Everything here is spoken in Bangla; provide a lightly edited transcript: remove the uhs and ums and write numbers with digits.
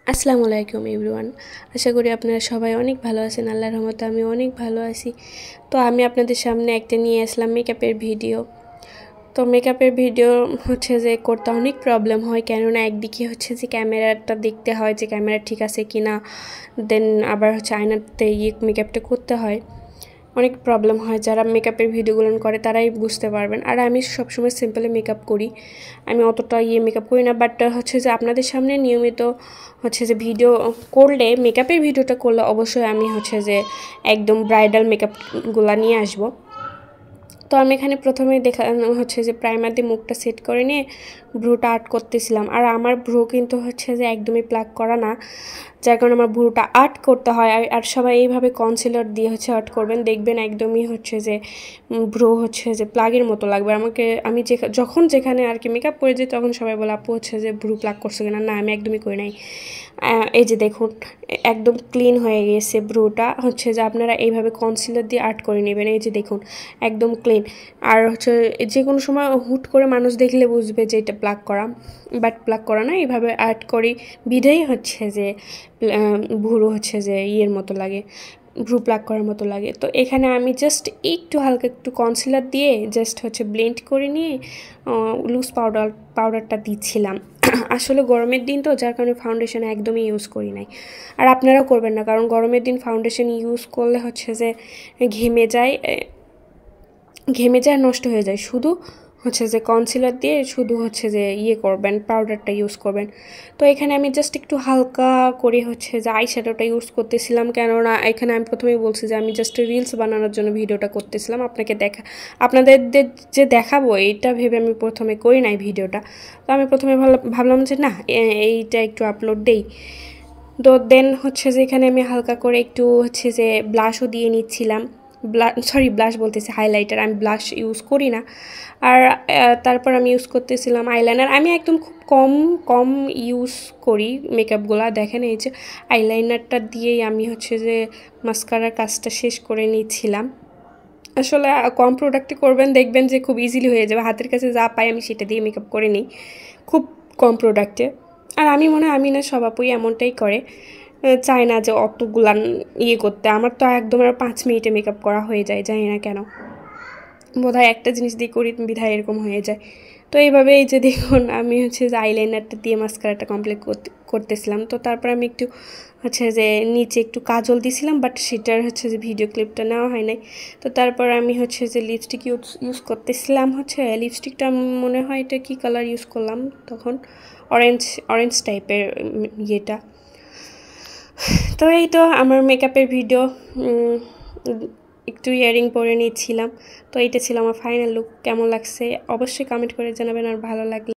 আসসালামু আলাইকুম এভরিওয়ান। আশা করি আপনারা সবাই অনেক ভালো আছেন। আল্লাহর রহমতে আমি অনেক ভালো আছি। তো আমি আপনাদের সামনে একটা নিয়ে আসলাম মেকআপের ভিডিও। তো মেকআপের ভিডিও হচ্ছে যে করতে অনেক প্রবলেম হয়, কেননা একদিকে হচ্ছে যে ক্যামেরাটা দেখতে হয় যে ক্যামেরা ঠিক আছে কি না, দেন আবার হচ্ছে আয়নাতে মেকআপটা করতে হয়। অনেক প্রবলেম হয়, যারা মেকআপের ভিডিওগুলো করে তারাই বুঝতে পারবেন। আর আমি সবসময় সিম্পলি মেকআপ করি, আমি অতটা মেকআপ করি না। বাট হচ্ছে যে আপনাদের সামনে নিয়মিত হচ্ছে যে ভিডিও করলে, মেকআপের ভিডিওটা করলে অবশ্যই আমি হচ্ছে যে একদম ব্রাইডাল মেকআপগুলো নিয়ে আসবো। তো আমি এখানে প্রথমেই হচ্ছে যে প্রাইমার দিয়ে মুখটা সেট করে নিয়ে ভ্রুটা আর্ট করতেছিলাম। আর আমার ভ্রু কিন্তু হচ্ছে যে একদমই প্লাক করা না, যার কারণে আমার ভ্রুটা আর্ট করতে হয়। আর সবাই এইভাবে কনসিলার দিয়ে হচ্ছে আর্ট করবেন, দেখবেন একদমই হচ্ছে যে ভ্রু হচ্ছে যে প্লাগের মতো লাগবে। আমি যখন যেখানে আর কি মেকআপ করে যাই তখন সবাই বলে আপু হচ্ছে যে ভ্রু প্লাগ করছে কিনা। না, আমি একদমই করি নাই। এই যে দেখুন একদম ক্লিন হয়ে গেছে ভ্রুটা। হচ্ছে যে আপনারা এইভাবে কনসিলার দিয়ে আর্ট করে নেবেন। এই যে দেখুন একদম ক্লিন। আর হচ্ছে যে কোনো সময় হুট করে মানুষ দেখলে বুঝবে যে এটা প্লাগ করা, বাট প্লাগ করা না। এইভাবে আর্ট করি বিধেই হচ্ছে যে ভ্রু হচ্ছে যে মতো লাগে, ভ্রু প্লাগ করার মতো লাগে। তো এখানে আমি জাস্ট একটু হালকা একটু কনসিলার দিয়ে জাস্ট হচ্ছে ব্লেন্ড করে নিয়ে লুজ পাউডারটা দিচ্ছিলাম। আসলে গরমের দিন তো, যার কারণে ফাউন্ডেশন একদমই ইউজ করি নাই। আর আপনারাও করবেন না, কারণ গরমের দিন ফাউন্ডেশন ইউজ করলে হচ্ছে যে ঘেমে যায়, নষ্ট হয়ে যায়। শুধু হচ্ছে যে কনসিলার দিয়ে শুধু হচ্ছে যে করবেন, পাউডারটা ইউজ করবেন। তো এখানে আমি জাস্ট একটু হালকা করে হচ্ছে যে আই শ্যাডোটা ইউজ করতেছিলাম, কেননা এখানে আমি প্রথমেই বলছি যে আমি জাস্ট রিলস বানানোর জন্য ভিডিওটা করতেছিলাম, আপনাদের যে দেখাবো এইটা ভেবে আমি প্রথমে করি নাই ভিডিওটা। তো আমি প্রথমে ভাবলাম যে না, এইটা একটু আপলোড দেই। তো দেন হচ্ছে যে এখানে আমি হালকা করে একটু হচ্ছে যে ব্লাশও দিয়ে নিচ্ছিলাম। ব্লাশ বলতেছি, হাইলাইটার। আমি ব্লাশ ইউজ করি না। আর তারপর আমি ইউজ করতেছিলাম আইলাইনার। আমি একদম খুব কম ইউজ করি মেকআপগুলো। দেখেন এই যে আইলাইনারটা দিয়েই আমি হচ্ছে যে মাস্কারার কাজটা শেষ করে নিচ্ছিলাম। আসলে কম প্রোডাক্টে করবেন, দেখবেন যে খুব ইজিলি হয়ে যাবে। হাতের কাছে যা পাই আমি সেটা দিয়ে মেকআপ করে নিই, খুব কম প্রোডাক্টে। আর আমি মনে হয় আমি না সব আপুই এমনটাই করে, চায় না যে অতগুলান করতে। আমার তো একদম 5 মিনিটে মেকআপ করা হয়ে যায়, জানি না কেন, বোধহয় একটা জিনিস দিয়ে করি বিধায় এরকম হয়ে যায়। তো এইভাবে এই যে দেখুন আমি হচ্ছে যে আইলাইনারটা দিয়ে মাস্কারাটা কমপ্লিট করতেছিলাম। তো তারপর আমি একটু হচ্ছে যে নিচে একটু কাজল দিয়েছিলাম, বাট সেটার হচ্ছে যে ভিডিও ক্লিপটা নেওয়া হয় নাই। তো তারপর আমি হচ্ছে যে লিপস্টিক ইউজ করতেছিলাম। হচ্ছে লিপস্টিকটা মনে হয় এটা কী কালার ইউজ করলাম তখন, অরেঞ্জ টাইপের ইয়েটা। তো এই তো আমার মেকআপের ভিডিও, একটু ইয়ারিং পরে নিচ্ছিলাম। তো এইটা ছিল আমার ফাইনাল লুক। কেমন লাগছে অবশ্যই কমেন্ট করে জানাবেন, আর ভালো লাগলে